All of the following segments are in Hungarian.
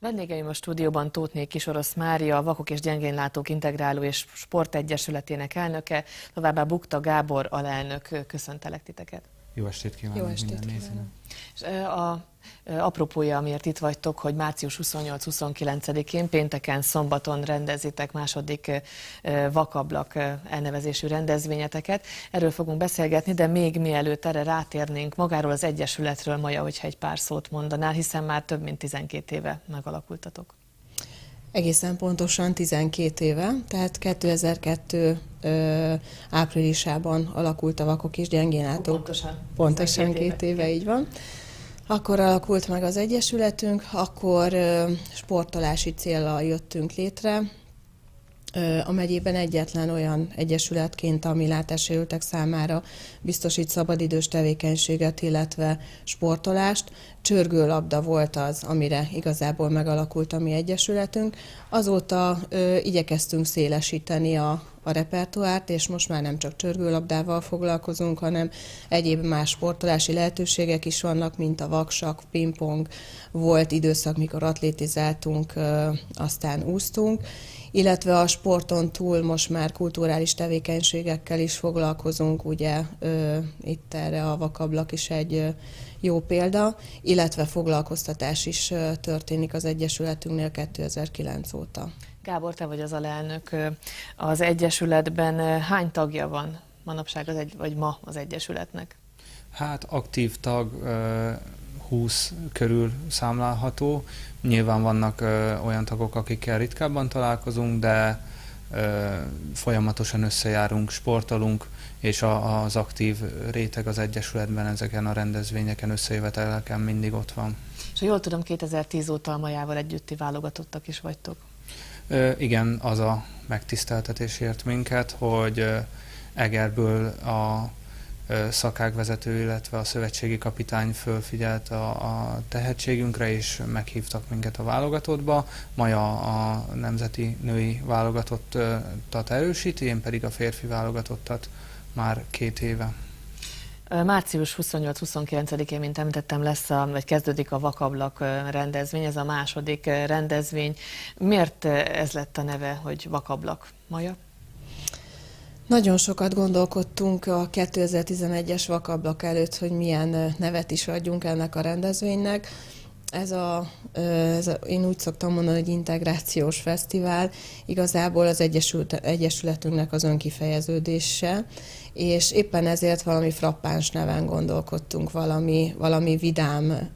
Vendégeim a stúdióban Tóthné Kisorosz Mária, a Vakok és Gyengénlátók Integráló és Sportegyesületének elnöke, továbbá Bukta Gábor alelnök. Köszöntelek titeket. Jó estét kívánok! Jó estét kívánok! És apropója, amiért itt vagytok, hogy március 28-29-én, pénteken, szombaton rendezitek második Vakablak elnevezésű rendezvényeteket. Erről fogunk beszélgetni, de még mielőtt erre rátérnénk, magáról az Egyesületről, Maja, hogyha egy pár szót mondanál, hiszen már több mint 12 éve megalakultatok. Egészen pontosan 12 éve, tehát 2002 áprilisában alakult a Vakok és Gyengénlátók. Pontosan 2 éve, így van. Akkor alakult meg az Egyesületünk, akkor sportolási céllal jöttünk létre. A megyében egyetlen olyan egyesületként, ami látássérültek számára biztosít szabadidős tevékenységet, illetve sportolást. Csörgőlabda volt az, amire igazából megalakult a mi egyesületünk. Azóta igyekeztünk szélesíteni a repertoárt, és most már nem csak csörgőlabdával foglalkozunk, hanem egyéb más sportolási lehetőségek is vannak, mint a vaksak, pingpong, volt időszak, mikor atlétizáltunk, aztán úsztunk, illetve a sporton túl most már kulturális tevékenységekkel is foglalkozunk, ugye itt erre a Vakablak is egy jó példa, illetve foglalkoztatás is történik az Egyesületünknél 2009 óta. Gábor, te vagy az alelnök. Az Egyesületben hány tagja van manapság vagy ma az Egyesületnek? Hát aktív tag 20 körül számlálható. Nyilván vannak olyan tagok, akikkel ritkábban találkozunk, de folyamatosan összejárunk, sportolunk, és az aktív réteg az Egyesületben ezeken a rendezvényeken, összejöveteleken mindig ott van. És ha jól tudom, 2010 óta a Majával együtti válogatottak is vagytok. Igen, az a megtiszteltetés ért minket, hogy Egerből a szakágvezető, illetve a szövetségi kapitány fölfigyelt a tehetségünkre, és meghívtak minket a válogatottba. Maja a nemzeti női válogatottat erősíti, én pedig a férfi válogatottat már 2 éve. Március 28-29-én, mint említettem, vagy kezdődik a Vakablak rendezvény, ez a második rendezvény. Miért ez lett a neve, hogy Vakablak? Maja? Nagyon sokat gondolkodtunk a 2011-es Vakablak előtt, hogy milyen nevet is adjunk ennek a rendezvénynek. Én úgy szoktam mondani, hogy integrációs fesztivál, igazából az Egyesületünknek az önkifejeződése, és éppen ezért valami frappáns neven gondolkodtunk, valami vidám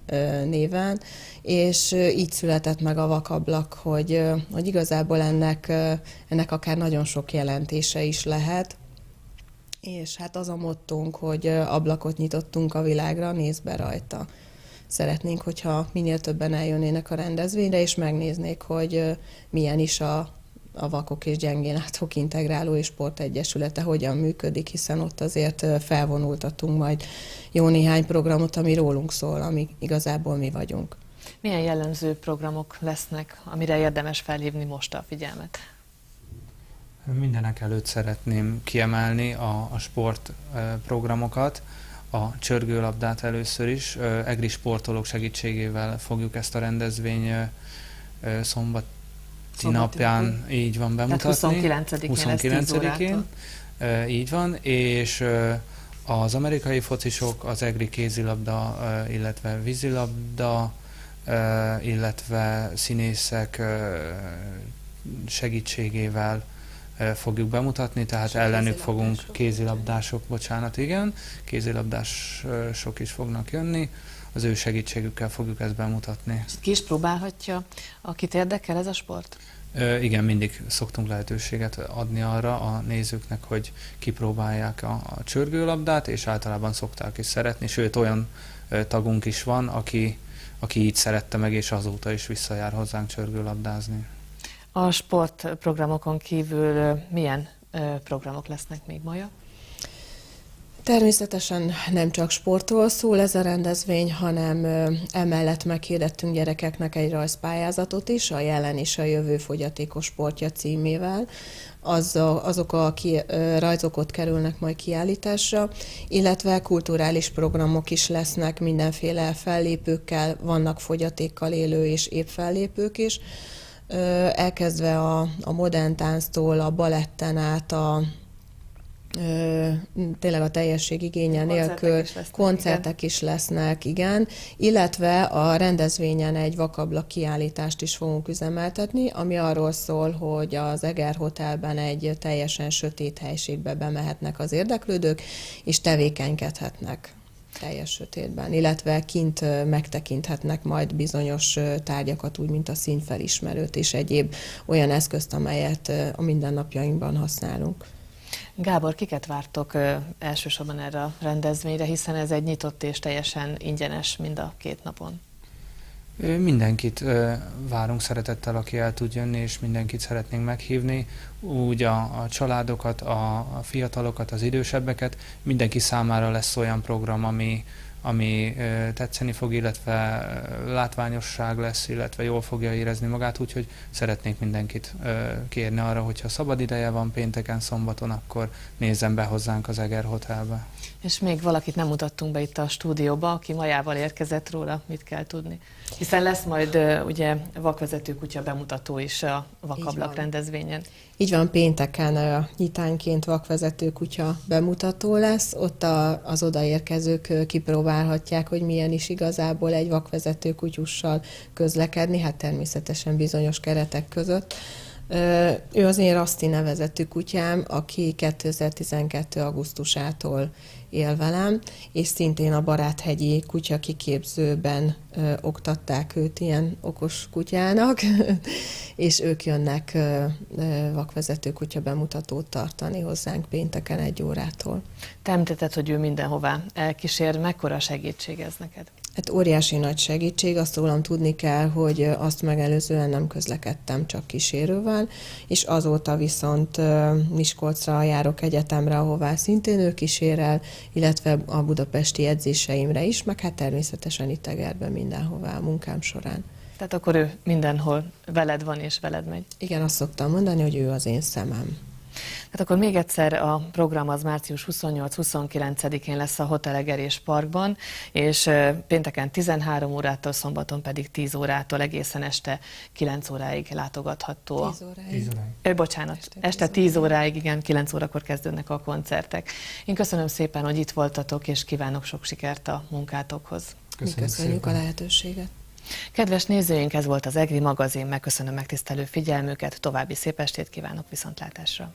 néven, és így született meg a Vakablak, hogy igazából ennek akár nagyon sok jelentése is lehet, és hát az a mottónk, hogy ablakot nyitottunk a világra, nézd be rajta. Szeretnénk, hogyha minél többen eljönnének a rendezvényre, és megnéznék, hogy milyen is a Vakok és Gyengénlátók Integráló és Sportegyesülete, hogyan működik, hiszen ott azért felvonultatunk majd jó néhány programot, ami rólunk szól, ami igazából mi vagyunk. Milyen jellemző programok lesznek, amire érdemes felhívni most a figyelmet? Mindenek előtt szeretném kiemelni a sportprogramokat. A csörgőlabdát először is. Egri sportolók segítségével fogjuk ezt a rendezvény szombati napján így van bemutatni. Tehát 29-én. Így van, és az amerikai focisok, az egri kézilabda, illetve vízilabda, illetve színészek segítségével fogjuk bemutatni, tehát ellenük fogunk kézilabdások is fognak jönni, az ő segítségükkel fogjuk ezt bemutatni. És ki is próbálhatja, akit érdekel ez a sport? Igen, mindig szoktunk lehetőséget adni arra a nézőknek, hogy kipróbálják a csörgőlabdát, és általában szokták is szeretni, sőt olyan tagunk is van, aki így szerette meg, és azóta is visszajár hozzánk csörgőlabdázni. A sportprogramokon kívül milyen programok lesznek még, Maja? Természetesen nem csak sportról szól ez a rendezvény, hanem emellett meghirdettünk gyerekeknek egy rajzpályázatot is, a jelen és a jövő fogyatékos sportja címével, azok a rajzok ott kerülnek majd kiállításra, illetve kulturális programok is lesznek mindenféle fellépőkkel, vannak fogyatékkal élő és épp fellépők is, elkezdve a modern tánctól, a baletten át, tényleg a teljesség igénye nélkül koncertek is lesznek, igen, illetve a rendezvényen egy vakablak kiállítást is fogunk üzemeltetni, ami arról szól, hogy az Eger Hotelben egy teljesen sötét helységbe bemehetnek az érdeklődők, és tevékenykedhetnek teljes sötétben, illetve kint megtekinthetnek majd bizonyos tárgyakat, úgy, mint a színfelismerőt és egyéb olyan eszközt, amelyet a mindennapjainkban használunk. Gábor, kiket vártok elsősorban erre a rendezvényre, hiszen ez egy nyitott és teljesen ingyenes mind a 2 napon? Mindenkit várunk szeretettel, aki el tud jönni, és mindenkit szeretnénk meghívni. Úgy a családokat, a fiatalokat, az idősebbeket. Mindenki számára lesz olyan program, ami tetszeni fog, illetve látványosság lesz, illetve jól fogja érezni magát, úgyhogy szeretnék mindenkit kérni arra, hogyha szabad ideje van pénteken, szombaton, akkor nézzen be hozzánk az Eger Hotelbe. És még valakit nem mutattunk be itt a stúdióba, aki majával érkezett, róla mit kell tudni? Hiszen lesz majd ugye vakvezető kutya bemutató is a Vakablak rendezvényen. Így van, pénteken nyitánként vakvezető kutya bemutató lesz, ott az odaérkezők kipróbálhatják, hogy milyen is igazából egy vakvezető kutyussal közlekedni, hát természetesen bizonyos keretek között. Ő az én Raszti nevezetű kutyám, aki 2012. augusztusától él velem, és szintén a Baráthegyi kutya kiképzőben oktatták őt ilyen okos kutyának, és ők jönnek vakvezető kutya bemutatót tartani hozzánk pénteken 1 órától. Te említetted, hogy ő mindenhová elkísér, mekkora segítség ez neked? Hát óriási nagy segítség, azt rólam tudni kell, hogy azt megelőzően nem közlekedtem csak kísérővel, és azóta viszont Miskolcra járok egyetemre, ahová szintén ő kísérel, illetve a budapesti edzéseimre is, meg hát természetesen itt Egerben mindenhová a munkám során. Tehát akkor ő mindenhol veled van és veled megy? Igen, azt szoktam mondani, hogy ő az én szemem. Hát akkor még egyszer a program az március 28-29-én lesz a Hotel Egerés Parkban, és pénteken 13 órától, szombaton pedig 10 órától egészen este 9 óráig látogatható. 10 óráig. Bocsánat, este 10 óráig, igen, 9 órakor kezdődnek a koncertek. Én köszönöm szépen, hogy itt voltatok, és kívánok sok sikert a munkátokhoz. Mi köszönjük a lehetőséget. Kedves nézőink, ez volt az EGRI magazin, megköszönöm megtisztelő figyelmüket, további szép estét kívánok, viszontlátásra!